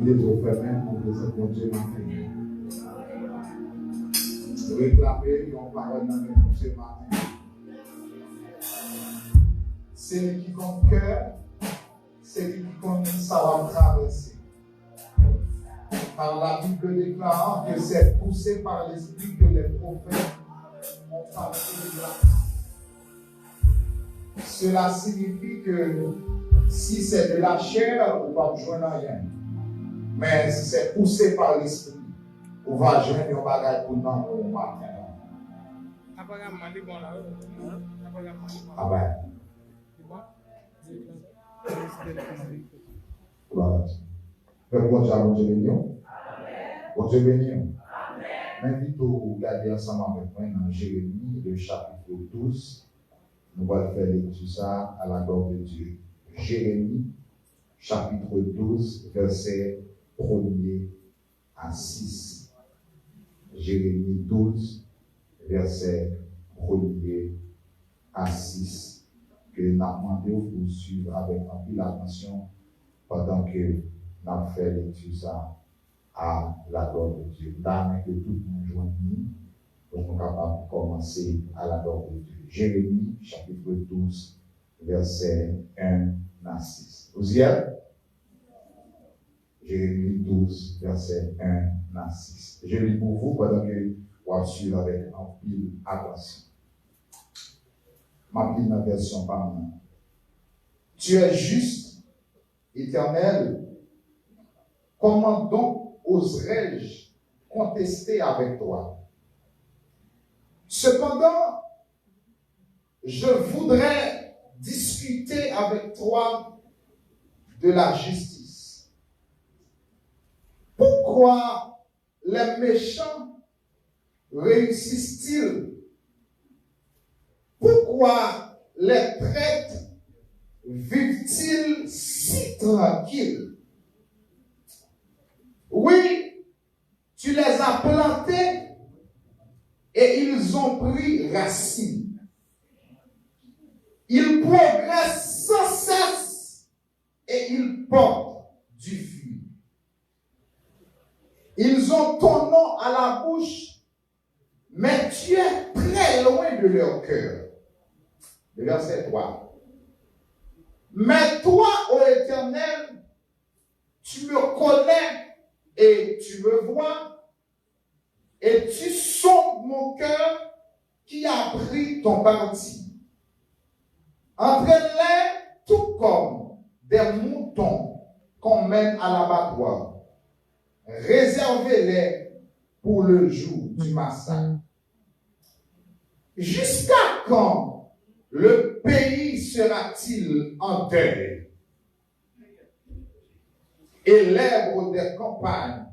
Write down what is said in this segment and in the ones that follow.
Les offertes pour présenter mon Dieu matin. Réclamer une parole dans mon Dieu matin. C'est lui qui compte cœur, c'est lui qui compte ça va traverser. Car la Bible déclare que c'est poussé par l'esprit que les prophètes ont parlé de la. Cela signifie que si c'est de la chair, on va joindre rien. Mais si c'est poussé par l'esprit, on va joindre un bagage pour dans le matin. Ah ben. Voilà. Bon Dieu béni. Bon Dieu béni. M'invite à regarder ensemble avec moi dans Jérémie, le chapitre 12. Nous allons faire lecture ça à la gloire de Dieu. Jérémie, chapitre 12, verset 1er à 6. Jérémie 12, verset 1er à 6. Que nous avons demandé pour suivre avec un peu d'attention pendant que nous avons fait lecture ça à la gloire de Dieu. Dans que tout le monde joigne pour nous capables de commencer à la gloire de Dieu. Jérémie, chapitre 12, verset 1 à 6. Vous y êtes? Jérémie 12, verset 1 à 6. Je lis pour vous pendant que vous suivez avec un pile attention. Ma pile, ma version par moi. Tu es juste, Éternel. Comment donc oserais-je contester avec toi? Cependant, je voudrais discuter avec toi de la justice. Pourquoi les méchants réussissent-ils? Pourquoi les traîtres vivent-ils si tranquilles? Oui, tu les as plantés et ils ont pris racine. Ils progressent sans cesse et ils portent du fruit. Ils ont ton nom à la bouche, mais tu es très loin de leur cœur. Verset 3. Mais toi, ô Éternel, tu me connais et tu me vois, et tu sondes mon cœur qui a pris ton parti. Entraîne-les tout comme des moutons qu'on mène à l'abattoir. Réservez-les pour le jour du massacre. Jusqu'à quand le pays sera-t-il en deuil? Et l'herbe des campagnes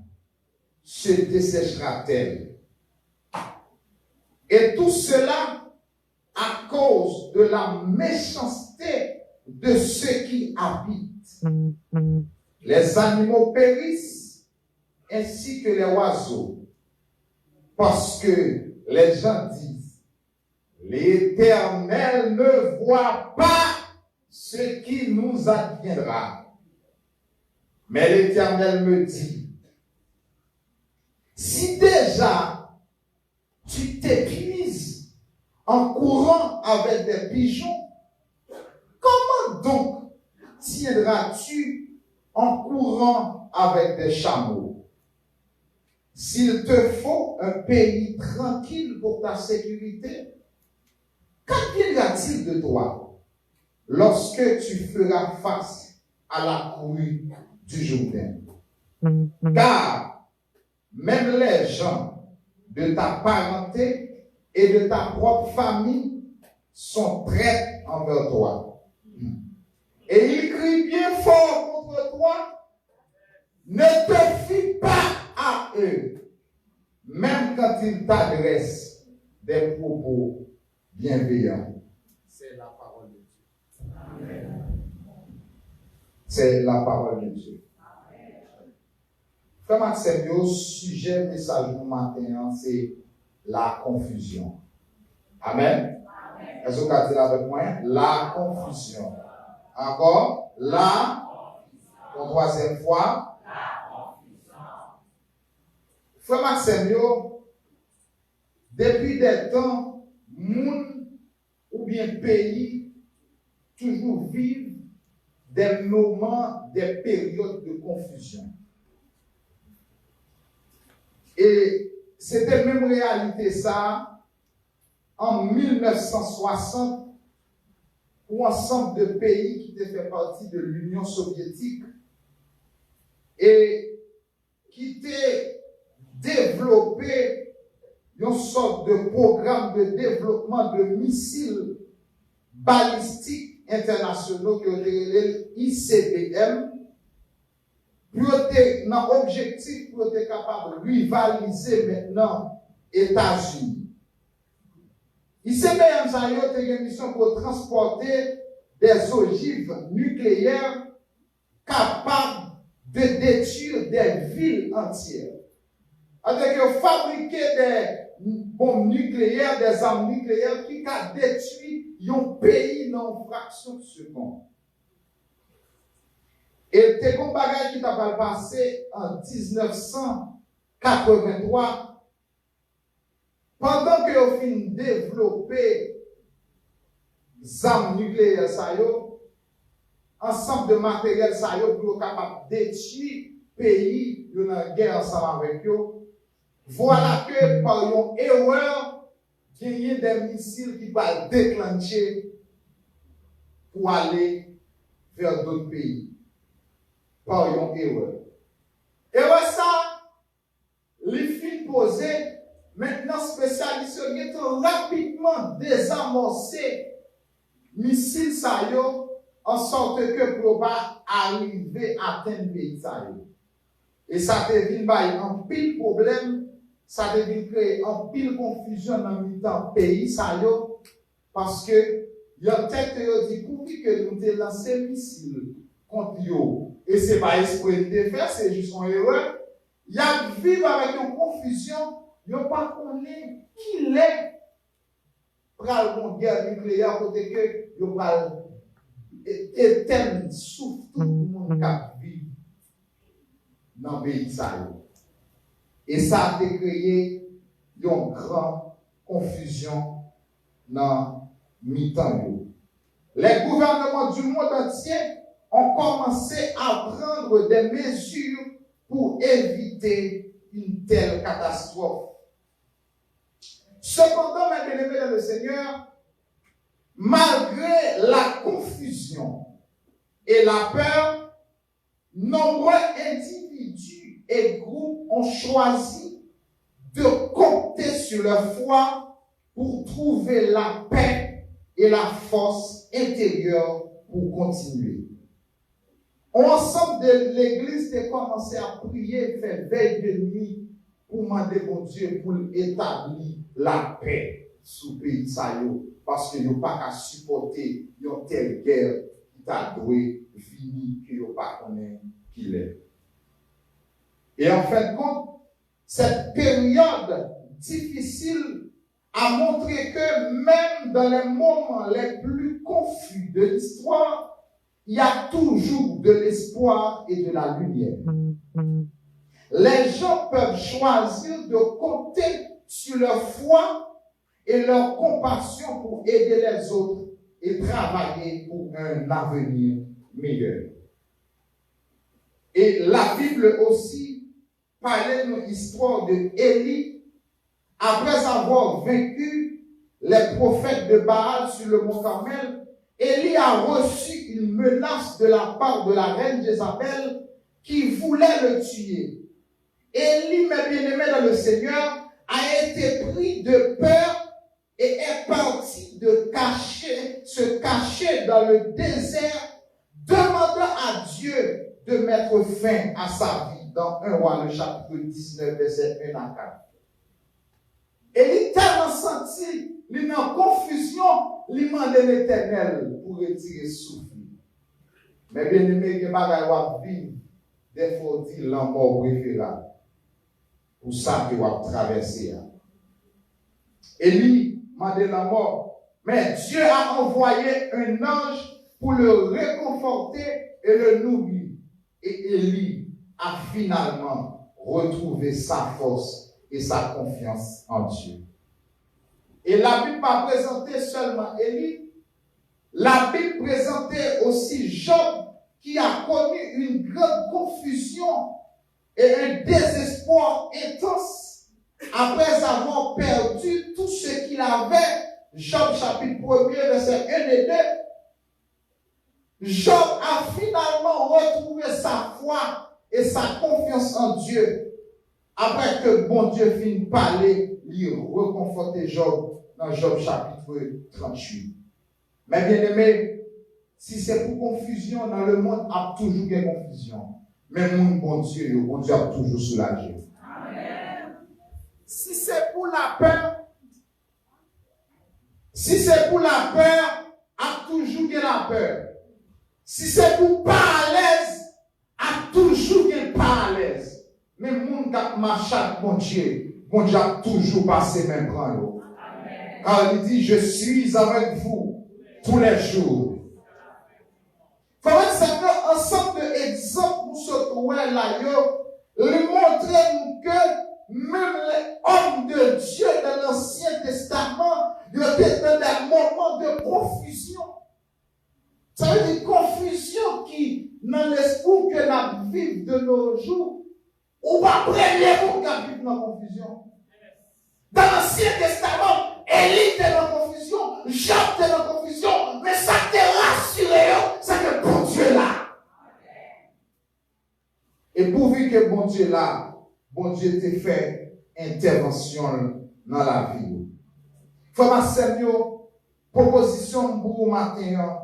se desséchera-t-elle? Et tout cela à cause de la méchanceté de ceux qui habitent. Les animaux périssent ainsi que les oiseaux, parce que les gens disent: l'Éternel ne voit pas ce qui nous adviendra. Mais l'Éternel me dit: si déjà tu t'épuises en courant avec des pigeons, comment donc tiendras-tu en courant avec des chameaux? S'il te faut un pays tranquille pour ta sécurité, qu'adviendra-t-il de toi lorsque tu feras face à la courue du Jourdain? Car même les gens de ta parenté et de ta propre famille sont prêts envers toi. Et ils crient bien fort contre toi: ne te fie pas à eux, même quand ils t'adressent des propos bienveillants. C'est la parole de Dieu. Amen. C'est la parole de Dieu. Frère Maxime, le sujet message du matin, c'est la confusion. Amen. Amen. Est-ce que vous avez dit avec moi? La confusion. Encore? La. Pour troisième fois. frère Maxime, depuis des temps, moun ou bien pays toujours vivent des moments, des périodes de confusion. Et c'était même réalité ça en 1960 pour ensemble de pays qui étaient fait partie de l'Union soviétique et qui étaient développé une sorte de programme de développement de missiles balistiques internationaux qui ont été ICBM, pour être dans l'objectif pour être capable de rivaliser maintenant États-Unis. ICBM, ça a été une mission pour transporter des ogives nucléaires capables de détruire des villes entières. C'est-à-dire que fabriquer des bombes nucléaires, des armes nucléaires qui ont détruit un pays dans une fraction de seconde. Et c'est un bagage qui t'a passé en 1983, pendant que vous finissez de développer des armes nucléaires, ensemble de matériel, pour être capable de détruire le pays, dans la guerre ensemble avec eux. Voilà que par une erreur, il y a des missiles qui vont déclencher pour aller vers d'autres pays. Par une erreur. Et voilà ça, les films posés, maintenant spécialistes ont rapidement désamorcé missiles en sorte que pour pas arriver à atteindre le pays. Et ça devient un pile problème, ça devient créer un pile confusion dans le pays parce que il y a peut-être découvert que nous avons lancé un missile contre eux. Et ce n'est pas esprit de faire, c'est juste une erreur. Il y a vivre avec une confusion, il n'y a pas connaît qui l'est pour une guerre nucléaire, côté que il y a éteindre souffle tout le monde qui vit dans le pays. Et ça a créé une grande confusion dans le mi-temps. Les gouvernements du monde entier ont commencé à prendre des mesures pour éviter une telle catastrophe. Cependant, mes bien-aimés dans le Seigneur, malgré la confusion et la peur, nombreux individus et groupes ont choisi de compter sur leur foi pour trouver la paix et la force intérieure pour continuer. Ensemble de l'Église a commencé à prier, faire veille de nuit pour demander au Dieu pour établir la paix sous le pays parce que nous pas qu'à supporter une telle guerre qui t'a doué fini que nous pas connaît qui l'est. Et en fin de compte, cette période difficile a montré que même dans les moments les plus confus de l'histoire, il y a toujours de l'espoir et de la lumière. Les gens peuvent choisir de compter sur leur foi et leur compassion pour aider les autres et travailler pour un avenir meilleur. Et la Bible aussi parlait de l'histoire de Élie. Après avoir vaincu les prophètes de Baal sur le mont Carmel, Élie a reçu une menace de la part de la reine Jézabel qui voulait le tuer. Élie, mes bien-aimés dans le Seigneur, a été pris de peur et est parti se cacher dans le désert, demandant à Dieu de mettre fin à sa vie. Dans 1 Roi, le chapitre 19, verset 1 à 4. Élie tellement senti, il est en confusion, il demande l'Éternel pour retirer souffle. Mais bien aimé, que bagaille va vivre, des fois dit la mort préférable. Pour ça qu'il va traverser. Élie m'a dit la mort. Mais Dieu a envoyé un ange pour le réconforter et le nourrir. Et Élie a finalement retrouver sa force et sa confiance en Dieu. Et la Bible n'a présenté seulement Élie, la Bible présentait aussi Job qui a connu une grande confusion et un désespoir intense après avoir perdu tout ce qu'il avait. Job chapitre 1er, verset 1 et 2. Job a finalement retrouvé sa foi et sa confiance en Dieu après que bon Dieu finit par parler, lui reconforter Job dans Job chapitre 38. Mais bien aimé, si c'est pour confusion dans le monde, il y a toujours des confusions. Mais mon bon Dieu a toujours soulagé. Amen. Si c'est pour la peur, il y a toujours la peur. Si c'est pour pas à l'aise, il y a toujours pas à l'aise. Mais mon qui marche avec mon Dieu a toujours passé même prendre. Car il dit, je suis avec vous tous les jours. Frère, c'est un ensemble d'exemples pour se trouver là, lui montrer que même les hommes de Dieu dans l'Ancien Testament étaient dans des moments de confusion. Ça veut dire confusion qui, dans l'esprit que nous vivons de nos jours, ou pas premier pour qu'on vive dans la confusion. Dans l'Ancien Testament, Élie était dans la confusion, Job était dans la confusion, mais ça te rassuré, c'est que bon Dieu est là. Et pourvu que bon Dieu est là, bon Dieu te fait intervention dans la vie. Frère Seigneur, proposition pour matin,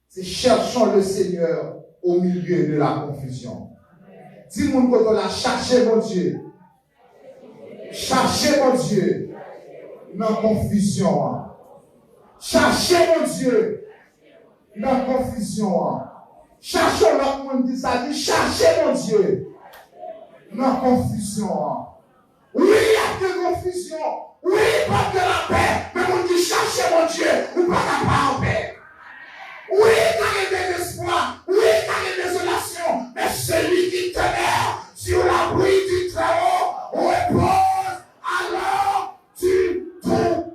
c'est cherchons le Seigneur au milieu de la confusion. Dis-moi quand on a cherché mon Dieu. Cherchez mon Dieu dans la confusion. Cherchez mon Dieu dans la confusion. Cherchons l'autre monde qui ça dit, cherchez mon Dieu dans la confusion. Oui, il y a de confusion. Oui, pas de la paix. Mais on dit, cherchez mon Dieu, ou pas la paix. Oui, il y a des espoirs. Oui, il y a des désolations. Mais celui qui demeure sur l'abri du Très-Haut repose alors du tout.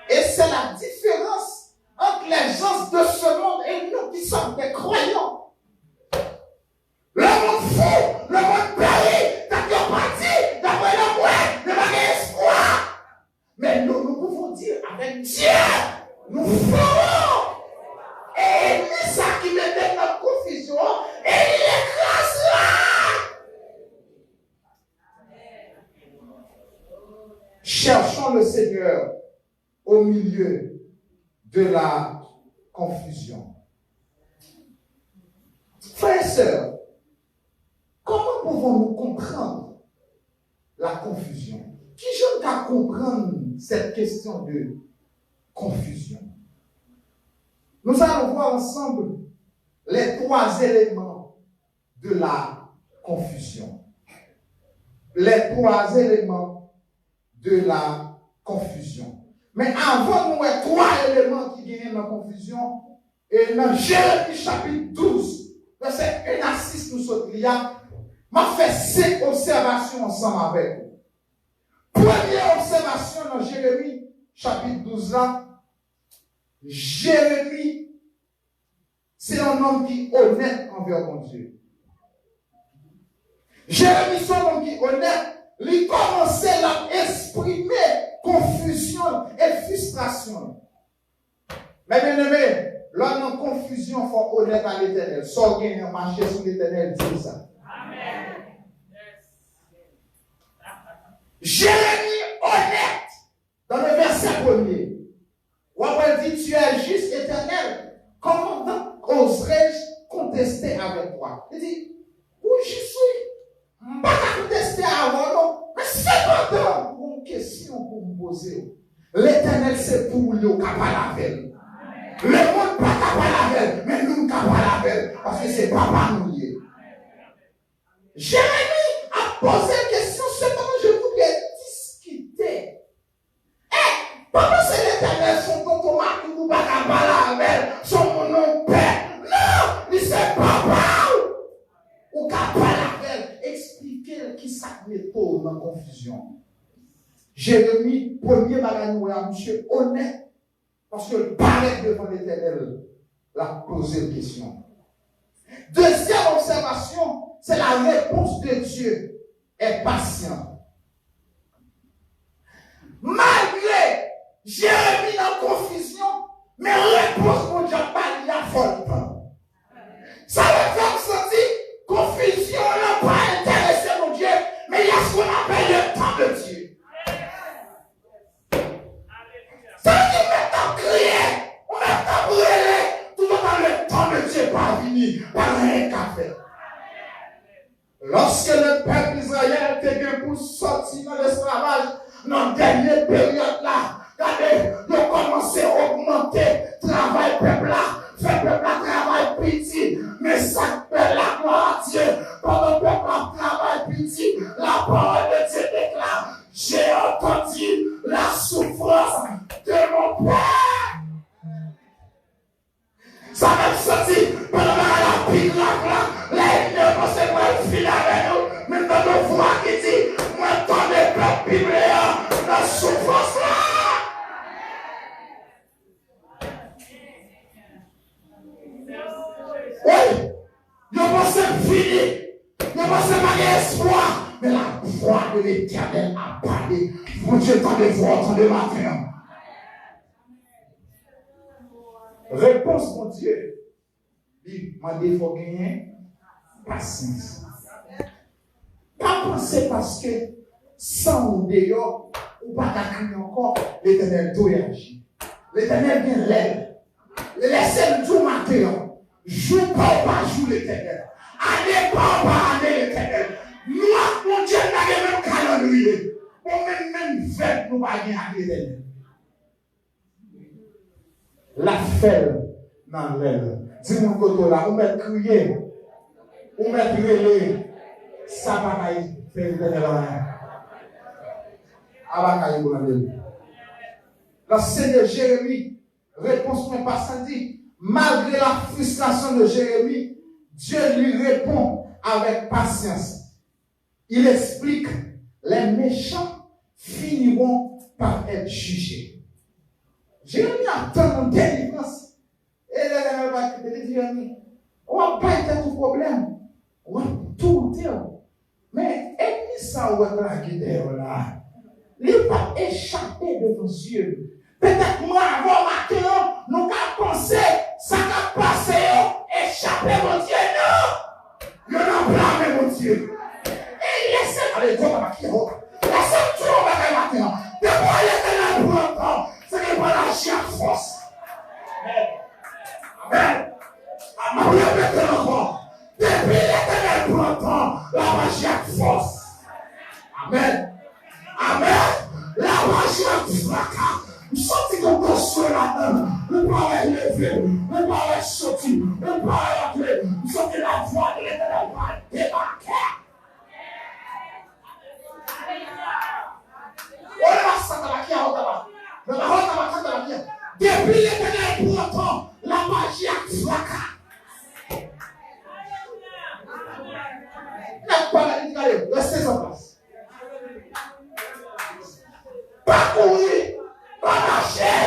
Et c'est la différence entre les gens de ce monde et nous qui sommes des croyants. Le monde fou, le monde périt, d'accord parti, d'après le moins, ne pas espoir. Mais nous pouvons dire avec Dieu, nous ferons. Et c'est ça qui mettait notre confusion, et il écrasera. Cherchons le Seigneur au milieu de la confusion. Frères et sœurs, comment pouvons-nous comprendre la confusion? Qui j'aime qu'à comprendre cette question de confusion? Nous allons voir ensemble les trois éléments de la confusion. Les trois éléments de la confusion. Mais avant nous, les trois éléments qui viennent dans la confusion, et dans Jérémie chapitre 12, verset 1 à 6, nous sommes là, m'a fait 5 observations ensemble avec vous. Première observation dans Jérémie chapitre 12 là, Jérémie, c'est un homme qui est honnête envers mon Dieu. Jérémie, c'est un homme qui est honnête, il commençait à exprimer confusion et frustration. Mais bien aimé, l'homme en confusion, il faut honnête à l'Éternel. Sans gagner marcher sur l'Éternel, dit ça. Amen. Jérémie honnête, dans le verset 1er, où on dit, tu es juste Éternel, comment donc oserais-je contester avec toi? Il dit, où je suis? Je ne vais pas contester avant, non. Mais cependant, une question pour me poser. L'Éternel, c'est pour nous capable avec. Le monde pas capable avec, mais nous capable avec. Parce que c'est papa nous lié. Jérémie a posé une question, cependant, je voudrais discuter. Papa, c'est l'Éternel, son tonton Marc, nous pas capable avec, son mon nom père. Non, il c'est papa. dans la confusion. Jérémie, premier bagage, monsieur honnête, parce que le paraît devant l'Éternel, l'a posé une question. Deuxième observation, c'est la réponse de Dieu est patient. Malgré Jérémie dans la confusion, mais réponse pour Dieu, il y a fort temps. Ça veut faire sentir confusion n'a pas intéressé mon Dieu, mais il y a ce qu'on appelle le temps de Dieu. Ça veut dire maintenant crier, on maintenant brûler, tout le temps de Dieu pas fini, pas rien qu'à faire. Lorsque le peuple d'Israël était pour sortir dans l'esclavage, dans la dernière période là, regardez, ils ont commencé à augmenter le travail peuple là, fait peuple là travail petit, mais ça fait la gloire à Dieu. Pendant que le peuple là travail petit, la parole de Dieu déclare, j'ai entendu la souffrance de mon père. Ça m'a sorti pendant la pique là, l'ennemi ne sait pas le fil avec nous, mais dans nos voix qui dit, moi, tant de peuple biblique, la souffrance là. Oui, je pense fini, je pense pas d'espoir, mais la voix de l'Éternel a parlé. Mon Dieu, tant de voix, tant de matin. Réponse, mon Dieu. Il m'a dit, il faut gagner patience. Pas penser parce que sans ou dehors, ou pas crier encore, l'Éternel doit agir. L'Éternel vient l'aide. Laissez-le tout matin. Joue pas joue l'Éternel. Année pas année l'Éternel. Nous, mon Dieu, n'a pas même calendrier. Ou même fête, nous pas gagner à l'Éternel. La fête dans l'aile. Dis-moi côté là, on met crier, on met grêler, ça va pas faire l'Éternel rien. La Seigneur Jérémie, réponse mais pas ça dit. Malgré la frustration de Jérémie, Dieu lui répond avec patience. Il explique, les méchants finiront par être jugés. Jérémie attend une délivrance. Et l'Éternel va te dire, Jérémie, on va pas être tout problème. On va tout dire. Mais ennemi ça ou la guidée là. Il va échapper devant Dieu. Peut-être moi avant matin, nous avons pensé, ça va passer, échapper mon Dieu, non. Nous n'avons blâmé mon Dieu. Et laissez, allez, toi, ma qui laissez tout le matin. Depuis l'Éternel pour longtemps, c'est qu'il va lâcher à force. Amen. Amen. Répétez encore. Depuis l'Éternel pour longtemps, la magie à force. Amen. Amen. La magie à fracas. Nous sortons comme console là-dedans. Nous pouvons lever. Nous pouvons sortir. Nous pouvons entrer. Nous sortons la voix de l'Éternel pour débarquer. Depuis l'Éternel pour longtemps, la magie a fracas. Restez en place. Pas courir, pas marcher,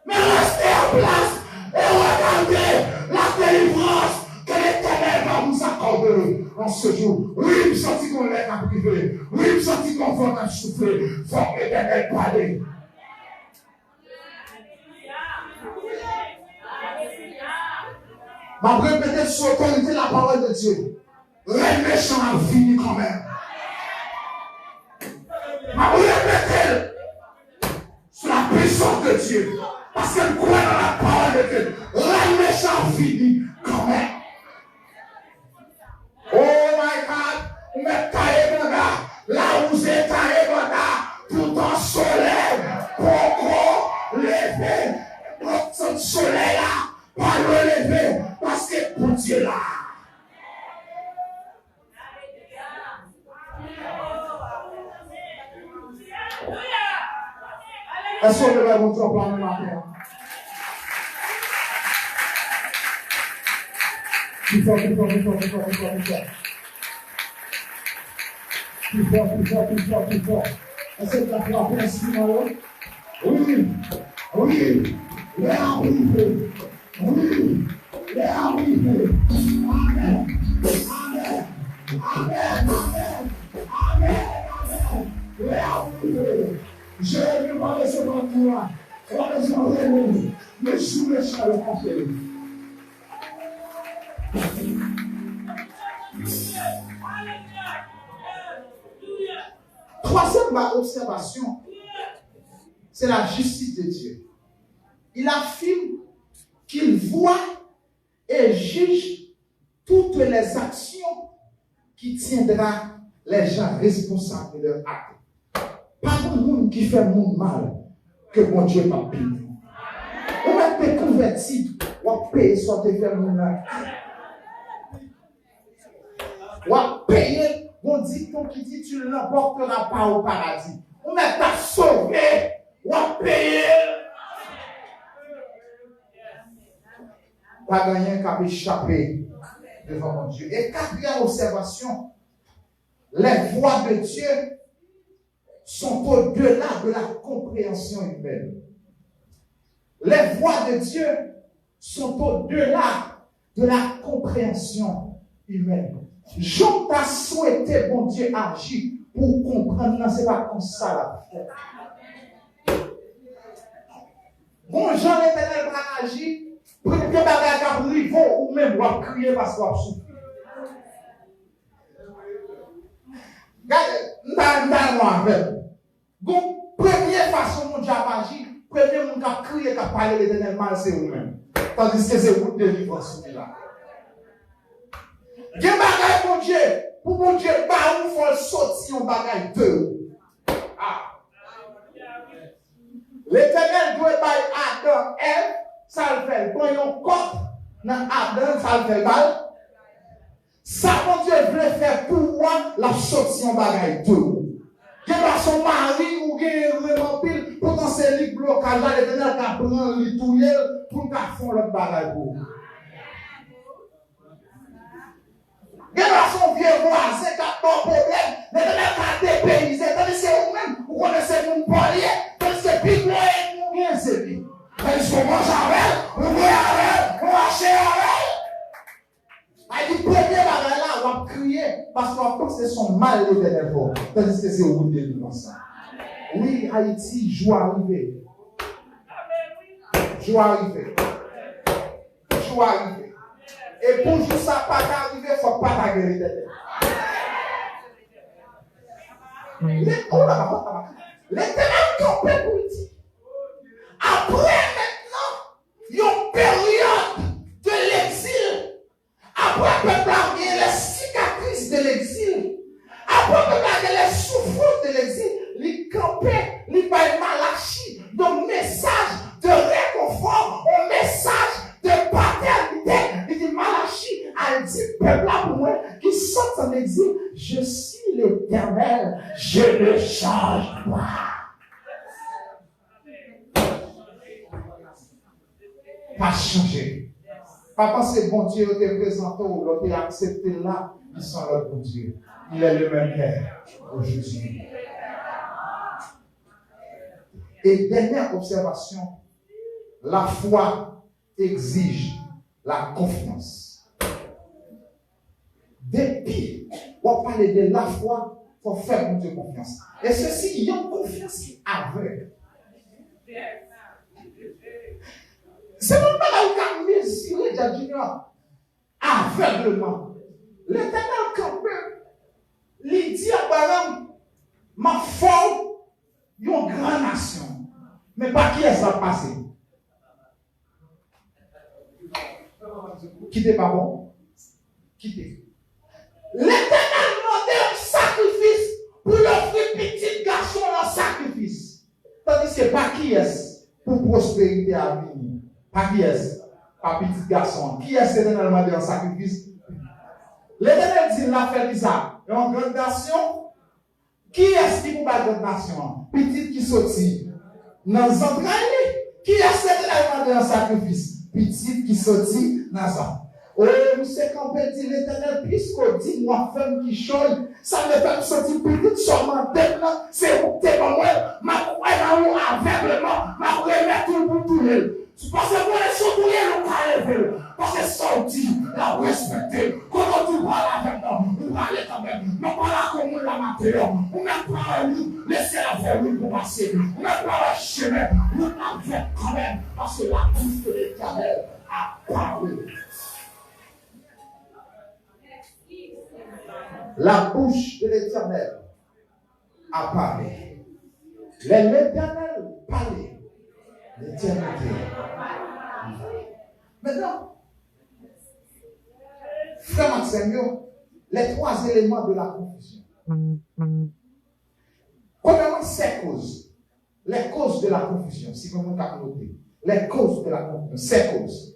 mais restez en place et regardez la délivrance que l'Éternel va vous accorder en ce jour. Oui, il me sentit qu'on l'aide à priver. Oui, il me sentit qu'on va à souffler. Faut que l'Éternel parle. Ma répéter sur l'autorité la parole de Dieu. Les méchants ont fini quand même. Ma répéter sur la puissance de Dieu. Parce qu'elle croit dans la parole de Dieu. Les méchants ont fini quand même. Oh my God, mais taillez mon gars, là où j'ai taillé mon gars, tout en soleil, pourquoi lever, notre soleil là, pas le lever, parce que pour Dieu là. Est-ce qu'on devrait vous dire pour le matin? Plus fort. Plus fort, plus fort, plus fort, plus fort. Est-ce que tu as frappé un instrument? Oui, oui, il est arrivé. Oui, il est arrivé. Amen, amen, amen, amen, amen. Il est arrivé. Je vais demander ce matin, on va les enlever, mais sous le champ de café. Troisième observation, c'est la justice de Dieu. Il affirme qu'il voit et juge toutes les actions qui tiendra les gens responsables de leurs actes. Pas de monde qui fait monde mal que mon Dieu n'a pas payé. On a été converti, on a payé soit de faire monde mal. On a payé, on dit qui dit tu ne l'emporteras pas au paradis. On a été sauvé, on a payé. Pas gagné qu'à échapper devant mon Dieu. Et quatrième observation, les voies de Dieu sont au-delà de la compréhension humaine. Les voies de Dieu sont au-delà de la compréhension humaine. Jean t'a souhaité, bon Dieu, agir pour comprendre, non, c'est pas comme ça la fait. Bon Jean l'Éternel va agir pour que bagage à niveau ou même va crier parce qu'on souffre. Regardez, moi avec. Donc, première façon mon Dieu a agir, premier monde qui a crié, qui a parlé de l'éternel mal, c'est vous-même. Tandis que c'est vous de délivrance là. Quel bagage mon Dieu, pour mon Dieu, bah, où faut sortir un bagage de vous. Ah. L'éternel doit bailler Adam, Ève, ça le fait. Quand il y a un corps dans Adam, ça le fait mal. Ça, mon Dieu, voulait faire pour moi la sortie en bagage de vous. Qu'il va son mari ou qu'il vraiment pile, pourtant c'est lui blocage là, l'éternel qui prend les touiller pour qu'il fasse l'autre bagage pour. Qu'il va son vieux voisin qui a pas de problème, l'éternel qui a dépaysé, tandis que c'est vous-même, vous connaissez mon polier, tandis que c'est plus loin et nous bien c'est lui. Tandis qu'on mange avec, on boit avec, on achète avec. Il dit, premier bagage là, on va crier parce qu'on pense que son mal est l'éternel. Tandis que c'est vous de délivrance. Oui, Haïti, joie arriver. Joie arriver. Joie arriver. Et pour que ça pas arriver, il ne faut pas taguer l'éternel. L'éternel campé pour dire. Après maintenant, il y a une période de l'exil. Après, le peuple a gagné les cicatrices de l'exil. Après, le peuple a gagné les souffrances de l'exil. Les campés, les bails malachis, un message de réconfort, un message de paternité. Il dit Malachi a dit, peuple là pour moi, qui sort en exil, je suis l'Éternel, je ne change pas. Pas changer. Papa, c'est bon Dieu, te présenté ou l'autre est accepté là, ils sont là pour Dieu. Il est le même Père aujourd'hui. Et dernière observation, la foi exige la confiance. Depuis, on parle de la foi, il faut faire pour Dieu confiance. Et ceci, il y a une confiance qui est aveugle. C'est même pas là où on a mesuré Junior aveuglement. L'éternel campé, il dit à Abraham, ma foi, il y a une grande nation. Mais par qui est ça passé? Quittez pas bon? Quittez. L'éternel demandait un sacrifice pour l'offrir petit garçon en sacrifice. Tandis que par qui est-ce pour prospérité à venir? Pas qui est-ce? Pas petit garçon. Qui est-ce qui a demandé un sacrifice? L'éternel dit l'affaire d'Isaac. Et en grande nation, qui est-ce qui vous bat grande nation? Petite qui sortit dans les entrailles. Qui est-ce qui a demandé un sacrifice? Petite qui sortit dans les entrailles. Oh, nous c'est quand on dit l'Éternel, puisqu'on dit moi femme qui chôme, ça ne peut pas me sentir petite seulement d'être là, c'est où t'es moi, ma croix dans nous aveuglement, ma remettre tout pour tout le. Parce que pour les choses, nous pas lever. Parce que ça dit, la respecter. Quand tu parles avec nous, nous parlons quand même. Nous parlons comme nous la matière. On n'a pas laisser la verrue pour passer. On n'a pas le chemin. Nous l'avons quand même. Parce que la bouche de l'Éternel a parlé. La bouche de l'Éternel a parlé. L'Éternel parlait. L'éternité. Maintenant, frère Maxime, les trois éléments de la confusion. Premièrement, ces causes. Les causes de la confusion, si vous m'avez noté. Les causes de la confusion, ces causes.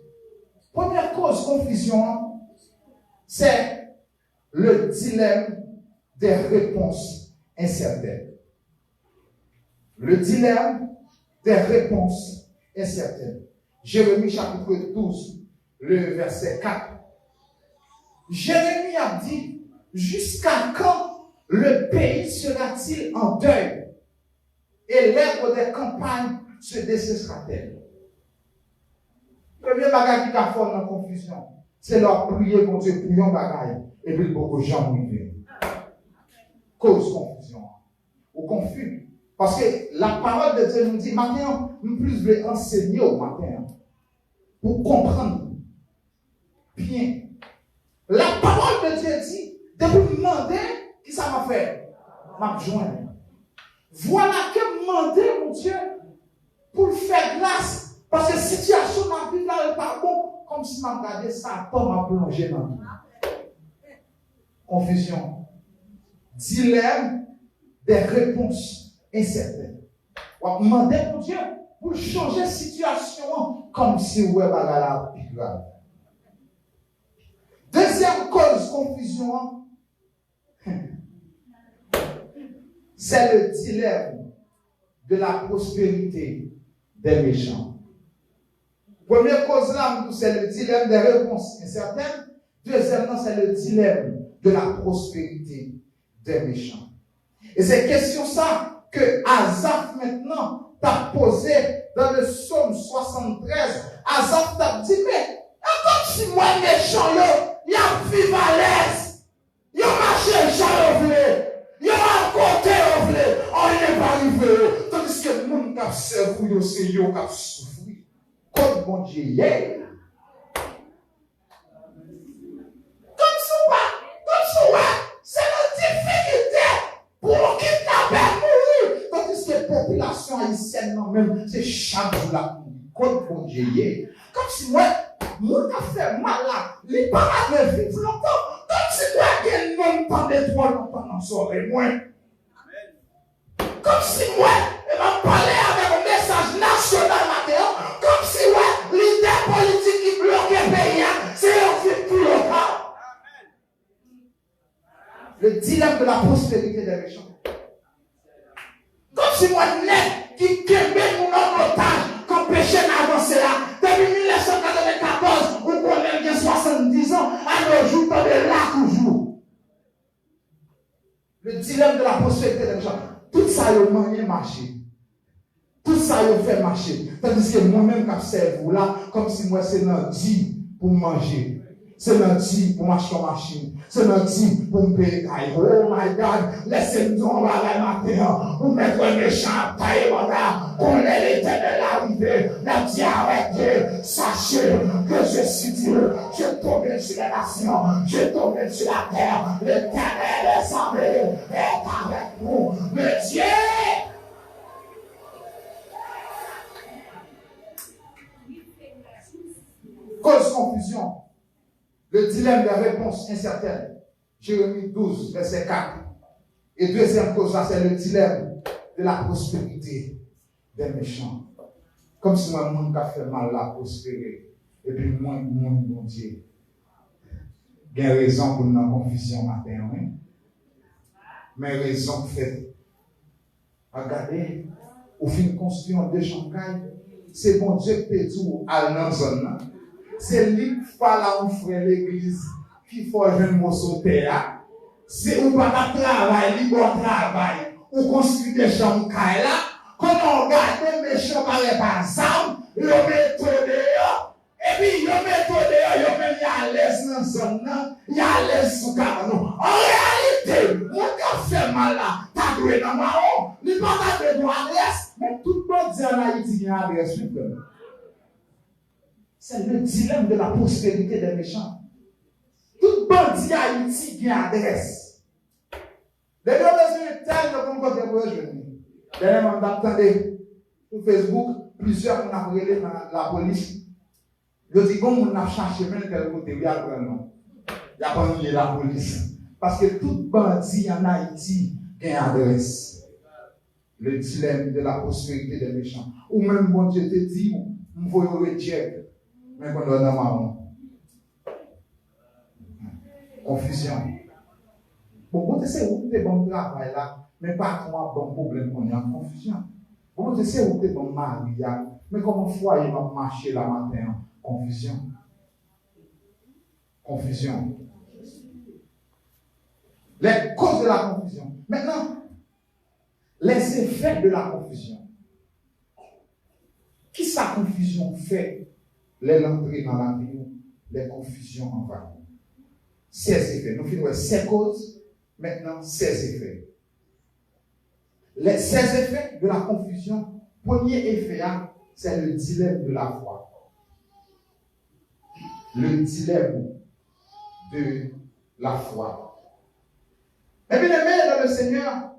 Première cause confusion, c'est le dilemme des réponses incertaines. Le dilemme des réponses incertaines. Jérémie chapitre 12, le verset 4. Jérémie a dit, jusqu'à quand le pays sera-t-il en deuil et l'herbe des campagnes se dessèchera-t-elle? Premier bagage qui a fait dans la confusion, c'est leur prier pour Dieu, prions bagaille, et puis beaucoup de gens vivent. Cause confusion. Ou confus. Parce que la parole de Dieu nous dit, maintenant, nous plus voulons enseigner au matin pour comprendre bien. La parole de Dieu dit, de vous demander, qui ça m'a fait? M'a joindre. Voilà que demander, mon Dieu, pour faire grâce. Parce que si situation ma vie là, elle pas bon, comme si m'a regardé ça, pas m'a plongé dans tout. Confusion. Dilemme des réponses incertaines. On va demander mon Dieu pour changer la situation comme si on avait la plus grave. Deuxième cause confusion, c'est le dilemme de la prospérité des méchants. Première cause là, c'est le dilemme des réponses incertaines. Deuxièmement, c'est le dilemme de la prospérité des méchants. Et c'est question ça que Asaph maintenant t'a posé dans le psaume 73. Asaph t'a dit, mais comme si moi méchant, il y a vive à l'aise, il y a marché j'en voulais, il y a un côté on voulait, on n'est pas arrivé. Tandis que le monde qui a servi, c'est eux qui a souffert. Comme bon Dieu, c'est la difficulté pour kidnapper mourir. Tandis que la population haïtienne, non même, c'est chaque jour la comme bon Dieu. Comme si moi a fait mal là, les parents ne vivent longtemps. Comme si moi, il y a un temps de 3 longtemps dans son moins. Comme si moi, il m'a parlé avec un message national maintenant. Comme si moi, l'idée politique qui bloque le pays, c'est un fait plus local. Le dilemme de la prospérité des méchants. Comme si moi, net, qui quémait mon otage, comme péché n'avançait là. Depuis 1994, on connaît bien 70 ans, à nos jours, de là toujours. Le dilemme de la prospérité des méchants. Tout ça, il a marché. Tout ça, il fait marcher. Tandis que moi-même, quand je vous là, comme si moi, c'est un dit pour manger. C'est un dit pour m'acheter en machine. C'est un dit pour me payer. Oh my God, laissez-nous en la matin. Pour mettre un méchant taille, qu'on est l'Éternel arrivé. La dit arrêtez, sachez que je suis Dieu. Je tombe sur les nations. Je tombe sur la terre. L'Éternel est armé. Est avec nous. Le Dieu. Cause confusion. Le dilemme des réponses incertaines. Jérémie 12, verset 4. Et deuxième cause, c'est le dilemme de la prospérité des méchants. Comme si moi, le monde a fait mal là, prospérer. Et puis, moi, le monde, mon Dieu. Il y a raison pour nous en confusion matin, oui. Mais raison fait. Regardez, au fin de construire des chancailles, c'est bon Dieu qui peut tout à la zone. c'est lui qui fait là où frère l'église, qui fait jeune mot sauter. C'est ou pas de travail, li bon travail, ou construit des chambres là, quand on regarde les méchants par exemple, ils mettent dehors, et puis ils mettent dehors, ils mettent à l'aise dans zone, ils à l'aise sous canon. En réalité, mon gars fait mal là, t'as doué dans ma honte, il pas de adresse, mais tout le monde dit en Haïti qu'il y a une adresse. C'est le dilemme de la prospérité des méchants. Tout bandit Haïti qui a adresse. Les deux mesures telles que comme côté pour aujourd'hui. Dernièrement, j'attendais sur Facebook, plusieurs qu'on a relé dans la police. Je dis, comme on a cherché même quel côté, il y a un nom. Il n'y a pas nié la police. Parce que tout bandit en Haïti qui a adresse. Le dilemme de la prospérité des méchants. Ou même, bon Dieu te dit, on faut le check. Mais quand on a marron. Confusion. Bon, c'est où tu es bon travail là, mais pas comment bon problème qu'on est en confusion. Bon, c'est où tu es bon mari là, mais comment foyer va marcher là matin? Confusion. Confusion. Les causes de la confusion. Maintenant, les effets de la confusion. Qui sa confusion fait les l'entrée dans la vie, les confusions envahissent. Ses effets. Nous finissons ses causes, maintenant ses effets. Ces effets de la confusion, premier effet, c'est le dilemme de la foi. Le dilemme de la foi. Et bien aimé dans le Seigneur,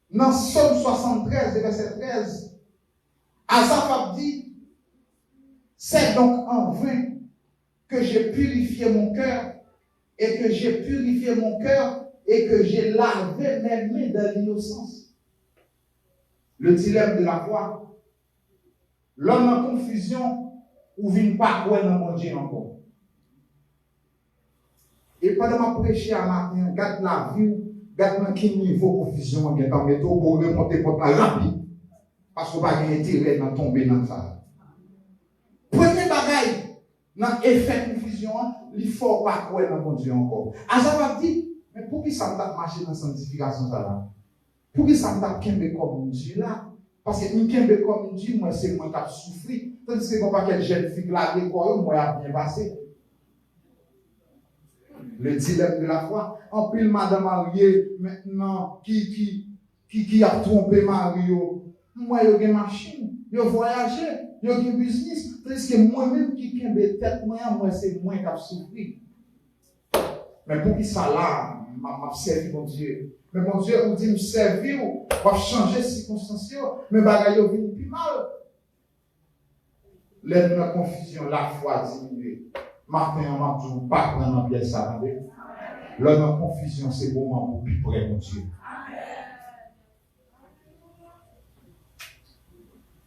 dans Psaume 73, verset 13, Asaph a dit, c'est donc en vain que j'ai purifié mon cœur et que j'ai purifié mon cœur et que j'ai lavé mes mains de l'innocence. Le dilemme de la foi. L'homme en confusion ou vient pas quoi dans mon Dieu encore. Et pendant ma prêcher à matin, garde la vie, garde quel niveau de confusion on est en métro pour remonter pour la rapide. Parce qu'on va pas intérêt dans tomber dans ça. Premier bagaille. Dans l'effet de confusion, il faut pas croire dans mon Dieu encore. Asaph a dit, mais pour qui ça m'a marché dans la sanctification ça là? Pour qui ça m'a kembe comme Dieu là? Parce que nous kembe comme Dieu, moi c'est moi qui a souffert. Tandis que pas quelle jeune fille là, moi a bien passé. Le dilemme de la foi. En pile madame mariée maintenant qui a trompé Mario. Moi j'ai une machine, j'ai voyagé, j'ai un business. Tandis que moi-même qui kembe tête moi c'est moi qui a souffert. Mais pour qui ça là, m'a servi mon Dieu. Mais mon Dieu, on dit me servir, on va changer les circonstances, mais bagaille au vient plus mal. L'aide de la confusion, la foi diminue. Martin, on m'a dit, pas prendre en pièce ça. L'homme en confusion, c'est le moment pour plus près, mon Dieu.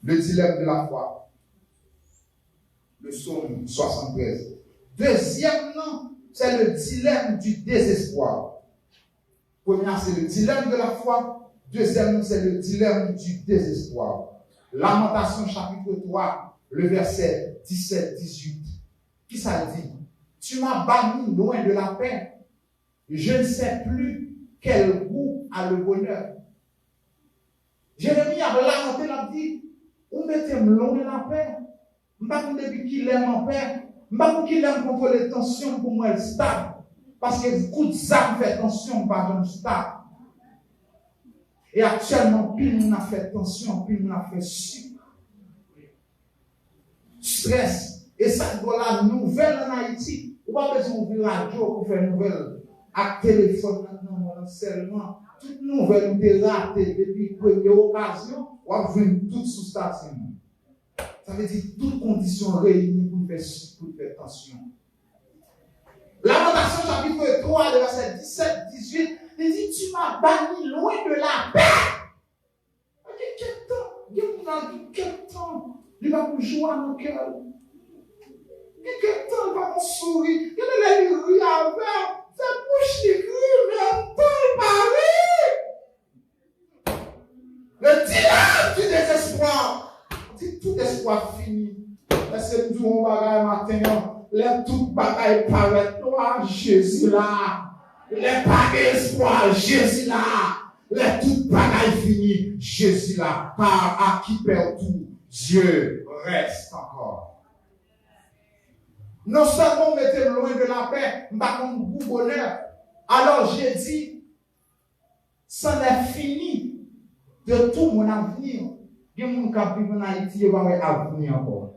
Le dilemme de la foi. Le psaume 73. Deuxièmement, c'est le dilemme du désespoir. Premièrement, c'est le dilemme de la foi. Deuxièmement, c'est le dilemme du désespoir. Lamentation chapitre 3, le verset 17-18. Qui ça dit? Tu m'as banni loin de la paix. Je ne sais plus quel goût a le bonheur. Jérémie a lamenté, il a dit, où mettez-moi loin de la paix? Je ne sais pas depuis qu'il aime en paix. Je ne sais pas qu'il aime contre les tensions pour moi stable. Parce que le coup de ça me fait tension, pas de stable. Et actuellement, puis on a fait tension, puis on a fait stress. Et ça doit la nouvelle en Haïti. On va pas besoin d'ouvrir la radio pour faire une nouvelle. À téléphone, non, seulement. Toute nouvelle, on est raté depuis la première occasion, on va venir tout sous station. Ça veut dire toutes conditions réunies pour faire tension. Lamentation chapitre 3, verset 17-18, il dit, tu m'as banni loin de la paix. Quel temps il va me jouer à mon cœur. Quel temps il va me sourire. Quel est le rire avec. Sa bouche qui rit, mais en temps il paraît. Le dilemme du désespoir. Dit tout espoir fini. Est-ce que nous devons les toutes bagailles paraît toi, Jésus là. Les pas d'espoir, Jésus là. Les toutes bagailles finies, Jésus là. Car à qui perd tout, Dieu reste encore. Non seulement mettez loin de la paix, mais comme vous bonheur. Alors j'ai dit, c'en est fini de tout mon avenir. Il y a des gens qui vivent en Haïti et vont avoir avenir encore.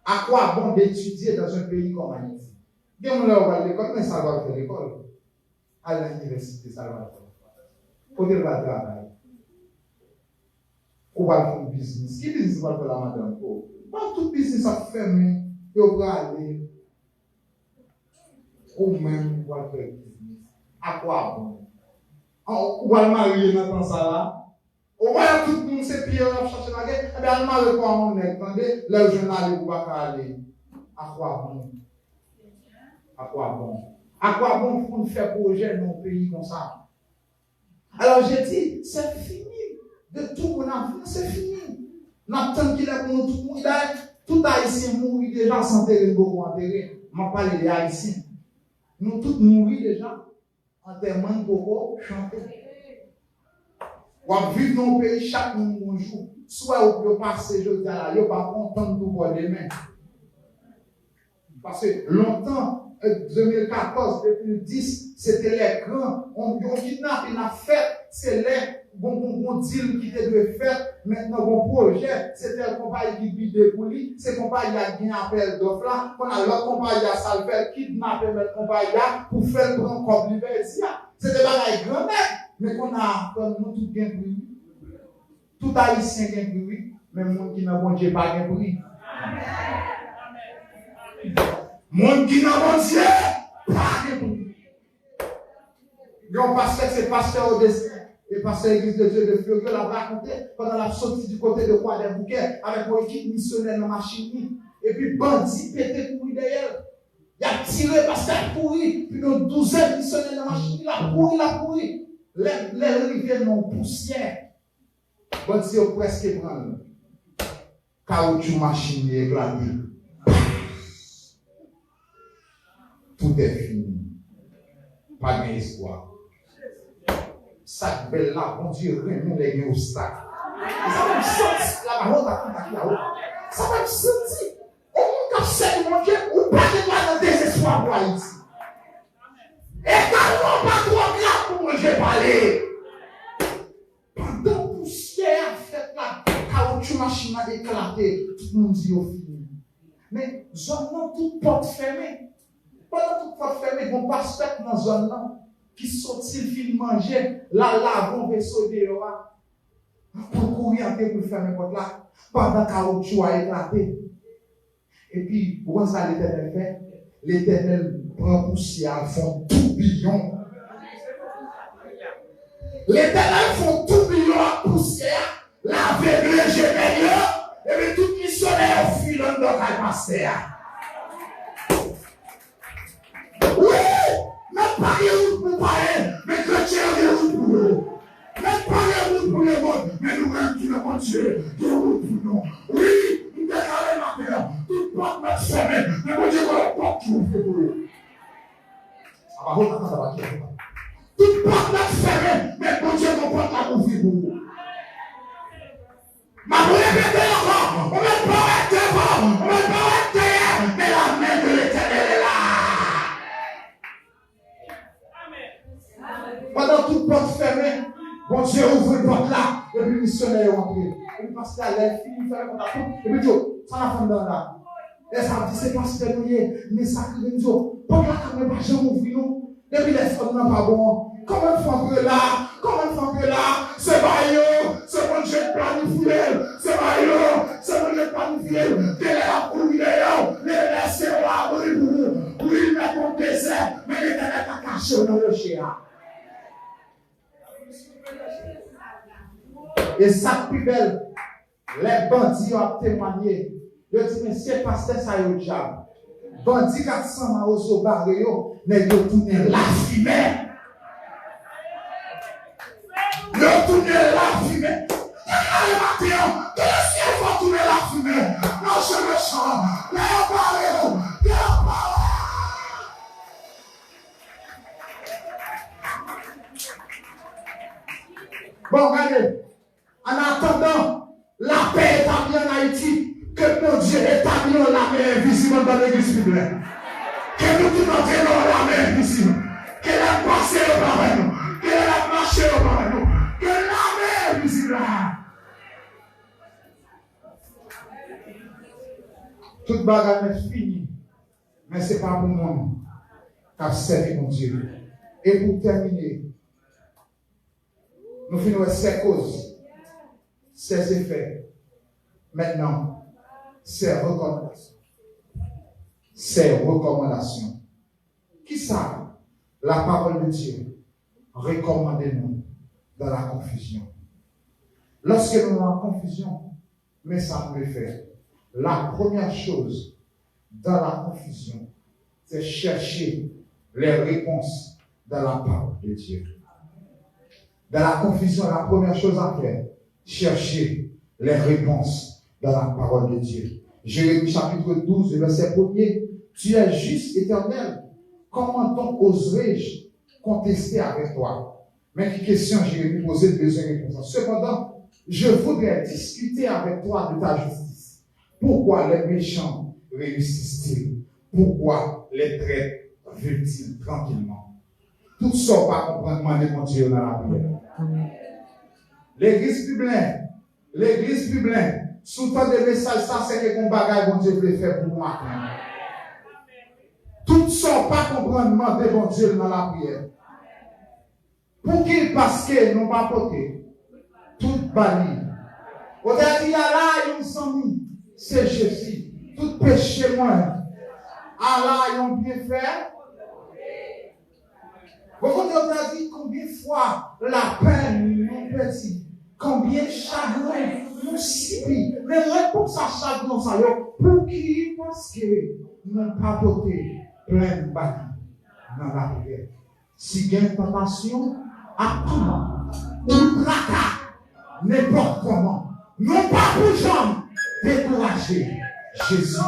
À quoi bon d'étudier dans un pays comme Haïti? Il y a des gens qui vont à l'école, mais ça va faire l'école. À l'université, ça va faire. Côté va travailler. Ou va faire un business. Qui business va faire la madame? Pas tout business à fermer. Et on va aller. Ou même, on va faire business. À quoi bon? On va le marier dans ça là. On va tout le monde se pieds à chercher la guerre. Eh bien, on va le voir en est. Attendez, le journal, vous va aller. À quoi bon? À quoi bon? À quoi bon pour faire projet dans un pays comme ça? Alors j'ai dit, c'est fini. De tout mon avenir, c'est fini. N'attend qu'il est pour nous tout mourir. Tout Haïtien mourit déjà sans terre beaucoup enterré. Je parle des Haïtiens. Nous tous mourir déjà. Enterrement de beaucoup chanter. Ou vivre dans le pays chaque jour. Soit vous passez, je dis là, vous n'êtes pas content de voir demain. Parce que longtemps, 2014, 2010, c'était les grands. On kidnappe, on a fait, c'est les bon deal qui devait faire. Maintenant, bon projet, c'était la compagnie qui bide pour lui. C'est la compagnie qui a gagné appel d'offre là. On a l'autre compagnie qui a salvé, kidnappé notre compagnie pour faire prendre comme liberté. C'était pas la grand mais qu'on a, comme nous tous bien pris. Tout haïtien bien pris, mais monde qui n'a bon Dieu pas bien pris. Monde qui n'a bon Dieu pas bien pris. Donc, pasteur, c'est pasteur au destin. Et pasteur l'église de Dieu de Fleureux l'a raconté pendant la sortie du côté de Croix des Bouquets avec une équipe missionnaire dans la machine. Et puis, bandit pété pour derrière. Il a tiré pasteur pourri. Puis, une douzaine missionnaires dans la machine. Il a pourri. Les rivières n'ont poussière. Bandit a presque prendre. Caoutchouc machine éclaté. Tout est fini. Pas d'espoir. Ça belle là, bon Dieu, remet les obstacles. Ça va me sentir, la parole va contacter là-haut. Ça va me sentir. On va faire mon Dieu, ou pas de mal dans désespoir pour Haïti. Et quand on pas trop grave pour mon Dieu parler. Pendant poussière a fait là, caoutchouc machine a éclaté, tout le monde dit au fini. Mais zone là, toute porte fermée. Pendant toute porte fermée, on passe dans la zone là. Qui sortit le film manger, la lave, on va sauter pour courir en pour faire mes potes là, pendant caoutchouc a éclaté. Et puis, vous ça l'Éternel fait? L'Éternel prend poussière, font tourbillon. L'Éternel font tourbillon à poussière, l'aveugle général, et puis tout missionnaire filant dans la pasteur. Oui! Même pas les routes pour parler, mais chrétiens les routes pour eux. Même pas les routes pour le monde, mais nous-mêmes qui le monde Dieu, des routes pour nous. Oui, nous déclarons la terre, toute porte notre semaine, mais mon Dieu, qu'on porte tout pour eux. Toute porte notre semaine, mais mon Dieu, qu'on porte la bouffe pour eux. Ma vous répétez encore, on ne peut pas être devant, on ne peut pas être derrière, mais la main de l'Éternel est là. Pendant toute porte fermée, bon Dieu ouvre une porte là, et puis le missionnaire est rentré. Et puis parce que la fille fait le contact, et puis Dieu, ça n'a pas dans là. Et ça me dit, c'est pas si mouillé, mais ça crée Dieu. Pourquoi la caméra pas jamais ouvrir nous? Et puis les femmes n'ont pas bon. Comment font que là? Comment font que là? C'est Bayo, c'est mon Dieu planifié, c'est Bayo, c'est mon Dieu planifié. Quelle est la couille d'ailleurs? Les laissés au abri pour nous. Oui, mais mon désert, mais les ténèbres à cacher dans le chien. Et ça plus belle, les bandits ont témoigné. Ils ont dit, mais c'est pasteur, ça y est au diable. Bandits 400 maos au barrio, mais ils ont tourné la fumée. Ils ont tourné la fumée. Que le ciel va tourner la fumée. Non, je me sens. Mais on parle. Bon, regardez. En attendant, la paix établie en Haïti, que mon Dieu établit la main invisible dans l'église publique. Que nous tout entraînons la main invisible. Qu'elle a passé au par nous. Qu'elle a marché au par nous. Que la main invisible. Toute bagarre est finie. Mais ce n'est pas pour moi qui a servi mon Dieu. Et pour terminer, nous finissons ces causes, ces effets. Maintenant, ces recommandations. Ces recommandations. Qui savent la parole de Dieu recommandez-nous dans la confusion. Lorsque nous sommes en confusion, mais ça peut faire. La première chose dans la confusion, c'est chercher les réponses dans la parole de Dieu. Dans la confusion, la première chose à faire, chercher les réponses dans la parole de Dieu. Jérémie chapitre 12, verset 1er. Tu es juste, Éternel. Comment donc oserais-je contester avec toi? Mais quelle question Jérémie posait de besoin de réponse. Cependant, je voudrais discuter avec toi de ta justice. Pourquoi les méchants réussissent-ils? Pourquoi les traîtres vivent-ils tranquillement? Tout ça pas comprendre de mon Dieu dans la prière. L'église publique, sous tant de messages, ça c'est que mon bagage, mon Dieu veut faire pour moi. Tout ça pas comprendre de mon Dieu dans la prière. Pour qui? Parce que nous pas porté tout banni. Au dernier là, ils sont mis, c'est Jésus. Tout péché moi. Allah, ils ont bien fait. Vous avez dit combien de fois la peine nous petit, combien de chagrin nous subit. Mais réponse à chagrin, ça y est, pour qui? Parce que nous n'avons pas porté plein de banni dans la prière. Si il y a une tentation, à tout moment, ou tracas, n'importe comment, non pas pour jambes, décourager Jésus.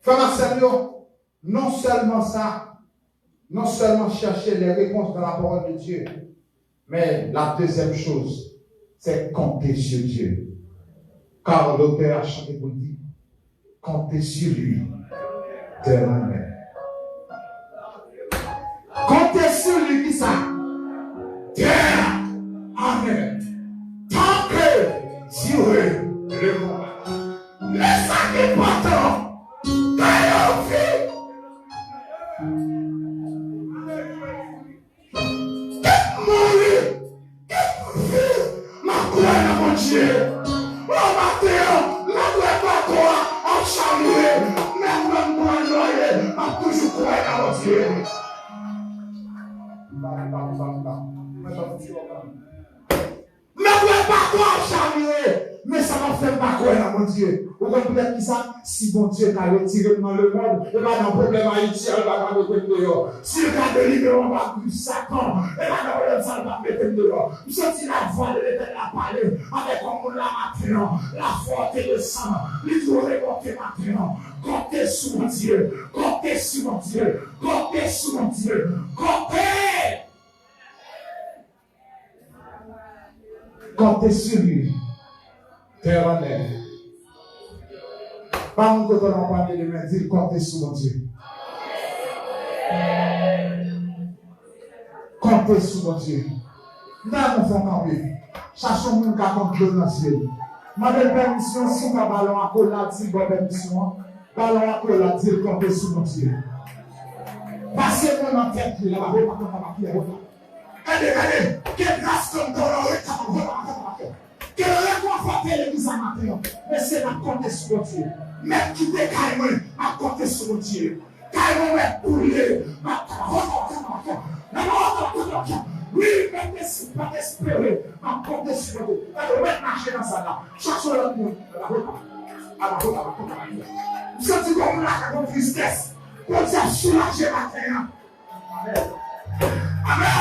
Frère Samuel, non seulement ça, non seulement chercher les réponses dans la parole de Dieu, mais la deuxième chose, c'est compter sur Dieu. Car l'auteur a chanté pour dire, compter sur lui, terre en mer. Comptez sur lui qui ça? Terre en mer. Tant que Dieu le voit. Mais ça qui est important. Mais ça va faire pas quoi, mon Dieu. Vous comprenez qui ça? Si mon Dieu t'a retiré dans le monde, il va dans le problème haïtien, il va dans le problème. Si il a délivré, on va plus Satan, il va dans le problème, ça va mettre dehors. Vous sentez la voix de l'Éternel à parler avec on la maintenant, la force et le sang, les jours révoltés maintenant. Comptez sur mon Dieu, comptez sur mon Dieu, comptez sur mon Dieu, comptez. Comptez sur lui. Terre en l'air. Pas mon côté dans le panier de main, dire comptez sur mon Dieu. Comptez sur mon Dieu. Nous avons fait camper. Cherchons mon cas contre le ciel. Ma belle permission, si on a ballon à coller, dit bonne permission. Ballon à coller, dire comptez sur mon Dieu. Passez-moi dans la tête, là, va pas qui est là. Allez, quelle grâce comme ton nom, que le réconforter l'église à matin, mais c'est la compter sur Dieu. Même qui décaille, à compter sur Dieu. Caille-moi, poulet, oui, même pas espérer, à compter sur Dieu. Alors, même marcher dans ça là, cherchons le monde, à la route. Vous sentez comme là, comme tristesse, pour dire soulager matin. Amen.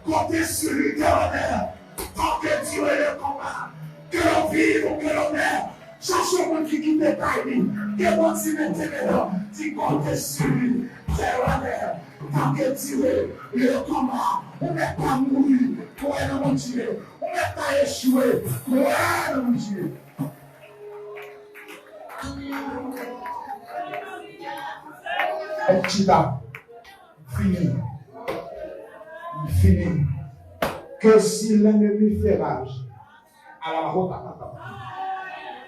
Comptez sur lui, l'éternel. Tant que Dieu est le combat, que l'on vive ou que l'on meurt, Cherchez mon qui quitte Kaili. Que bon si mettez dedans. Si comptez sur lui. Terre, tant que tiré, le combat. On n'est pas mourir. Pour elle, mon Dieu. On n'est pas échoué. Pour elle, mon Dieu. Et petit là, fini. Fini. Que si l'ennemi fait rage, à la route,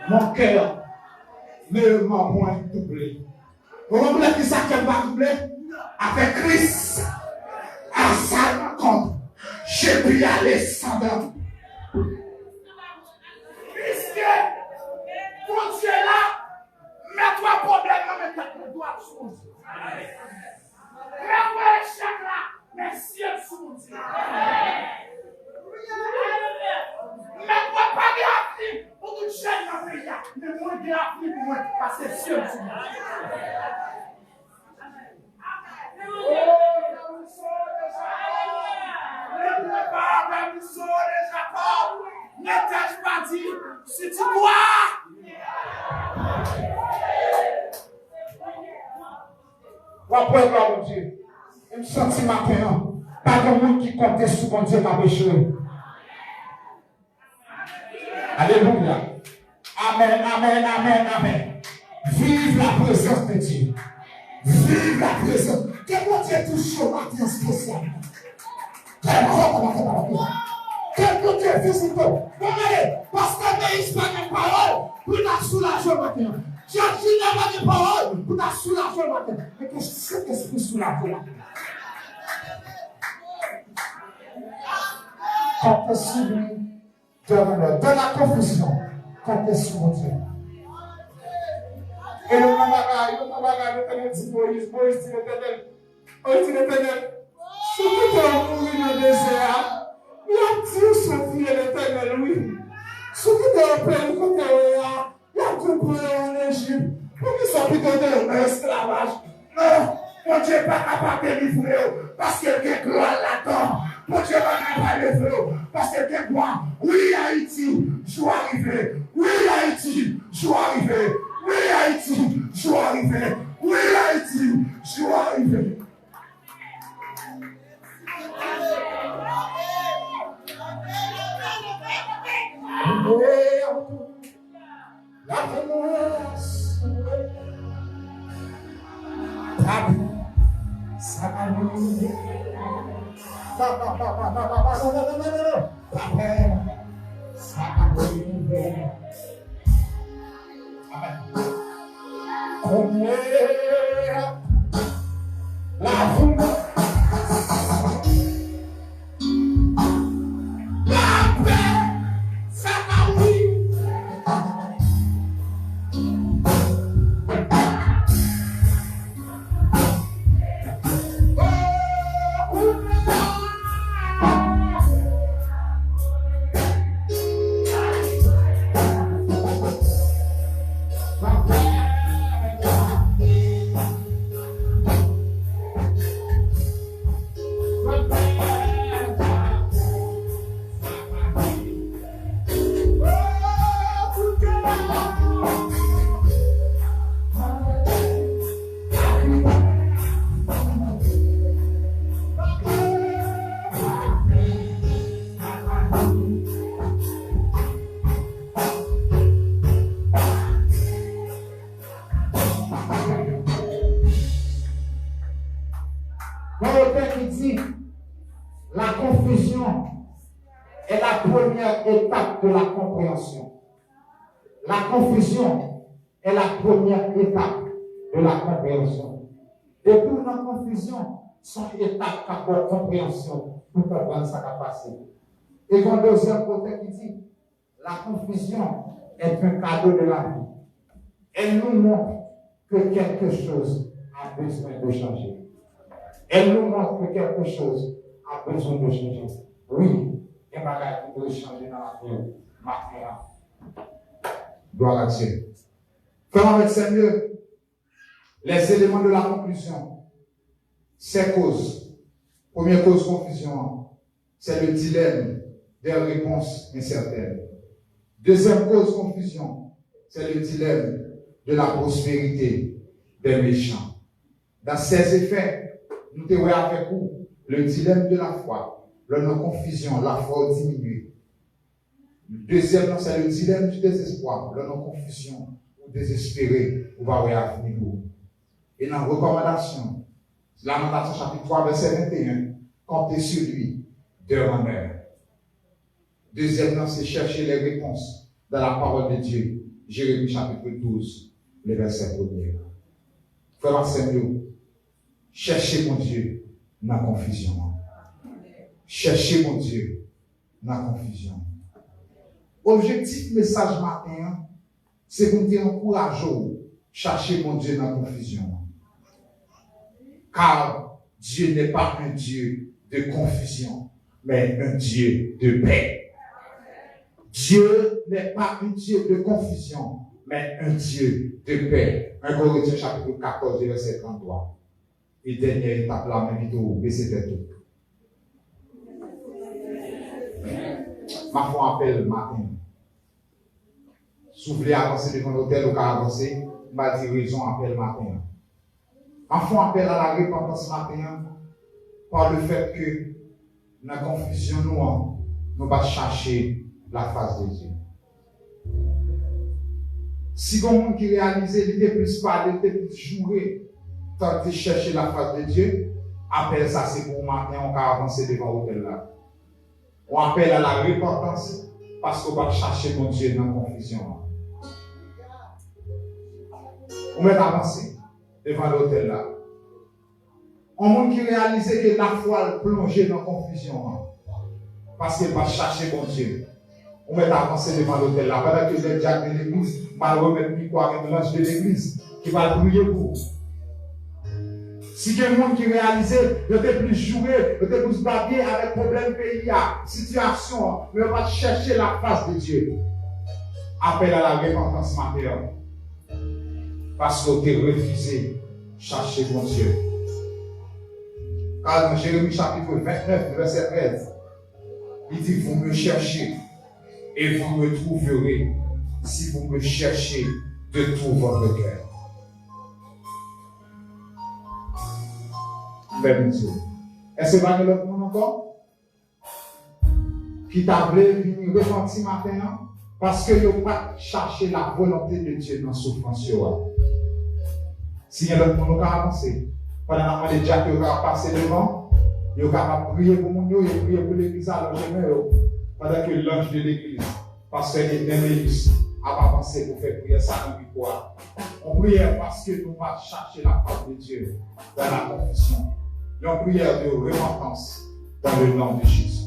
mon cœur ne m'a point doublé. Vous comprenez qui ça qu'elle va doubler? Avec Christ, à sa rencontre, j'ai pu aller sans dents. Puisque, ton Dieu là, mets-toi problème, mais tu dois choses. Mets-toi échec là, mais si elle sous mais moi, pas de appli pour tout jeune dans le pays. Mais moi, de appli pour moi, parce que c'est sûr. Ne t'ai-je pas dit, si tu dois. Après, mon Dieu, je me sens maintenant, pas de monde qui comptait sur mon Dieu m'a péché. Alléluia. Amen, amen, amen, amen. Vive la présence de Dieu. Vive la présence. Que mon Dieu touche au matin spécialement. Que mon Dieu visite. Regardez, parce que Moïse n'a pas de parole, pour la soulager au matin. Jésus n'a pas de parole, pour la soulager au matin. Mais que cet esprit soulage au matin. Quand tu souviens de la confusion, quand tu es sur mon Dieu. Et le bagage, dit Moïse dit l'Éternel, si tu es mourir dans le désert, il a dit sortir l'Éternel, oui. Si tu es en plein côté, il a coupé en Égypte, pour qu'ils soient plutôt dans l'esclavage. Non, mon Dieu n'est pas capable de livrer, parce qu'il y a gloire là-dedans. Mon Dieu va pas le faire parce que quelquefois, oui Haïti, je vais arriver. Oui Haïti, je vais arriver. Oui Haïti, je vais arriver. Oui Haïti, je vais arriver. La promesse, ça va nous. La confusion est la première étape de la compréhension. La confusion est la première étape de la compréhension. Et pour la confusion, sont étapes de compréhension pour comprendre ce qui a passé. Et dans le deuxième côté qui dit, la confusion est un cadeau de la vie. Elle nous montre que quelque chose a besoin de changer. Elle nous montre que quelque chose a besoin de changer. Oui, il y a des choses qui doivent changer dans la vie. Maintenant. Gloire à Dieu. Comment avec ces mieux? Les éléments de la conclusion. Ces causes. Première cause confusion, c'est le dilemme des réponses incertaines. Deuxième cause confusion, c'est le dilemme de la prospérité des méchants. Dans ces effets, nous te voyons avec vous le dilemme de la foi, la non-confusion, la foi diminuée. Le deuxième, c'est le dilemme du désespoir, la non-confusion ou désespéré, ou va voir à niveau. Et dans la recommandation, Lamentation chapitre 3, verset 21, comptez sur lui d'heure en heure. Deuxièmement, c'est chercher les réponses dans la parole de Dieu. Jérémie chapitre 12, le verset 1er. Frère Samuel, cherchez mon Dieu dans la confusion. Cherchez mon Dieu dans la confusion. Objectif message matin, c'est pour nous encourager, chercher mon Dieu dans la confusion. Car Dieu n'est pas un Dieu de confusion, mais un Dieu de paix. Dieu n'est pas un Dieu de confusion, mais un Dieu de paix. 1 Corinthiens chapitre 14, verset 33. Et dernière étape, la même vidéo, baissez tête tout. Ma foi appelle matin. Si vous voulez avancer devant l'hôtel ou qu'à avancer, ma raison appelle matin. Ma foi appelle à la repentance matin par le fait que dans la confusion, nous va chercher la face de Dieu. Si quelqu'un qui réalise l'idée plus parler, plus jouer, tant de chercher la face de Dieu, appelle ça, c'est pour matin, on va avancer devant l'hôtel là. On appelle à la repentance parce qu'on va chercher mon Dieu dans la confusion. On va avancer devant l'hôtel là. On monde qui réalise que la foi plongée dans la confusion parce qu'il va chercher mon Dieu. On va avancer devant l'hôtel là. Pendant que le diacre de l'église va remettre micro avec l'ange de l'église qui va prier pour vous. Si il y a un monde qui réalise, il peut plus jouer, il peut plus baguer avec problème pays, situation, mais on va chercher la face de Dieu. Appel à la repentance matérielle. Parce que tu as refusé chercher mon Dieu. Car dans Jérémie chapitre 29, verset 13, il dit, vous me cherchez et vous me trouverez si vous me cherchez de tout votre cœur. Même Dieu. Est-ce que vous avez l'autre monde encore? Qui t'a voulu venir repentir maintenant? Parce que vous n'avez pas cherché la volonté de Dieu dans la souffrance. Si vous avez l'autre monde qui a avancé, pendant que les diacres qui ont passé devant, ils ont prié pour mon Dieu, ils ont prié pour l'église à l'enjeu, pendant que l'ange de l'église, parce que l'Église a pas pensé pour faire prier ça dans victoire. On prie parce que nous va chercher la face de Dieu dans la confession. Une prière de repentance dans le nom de Jésus.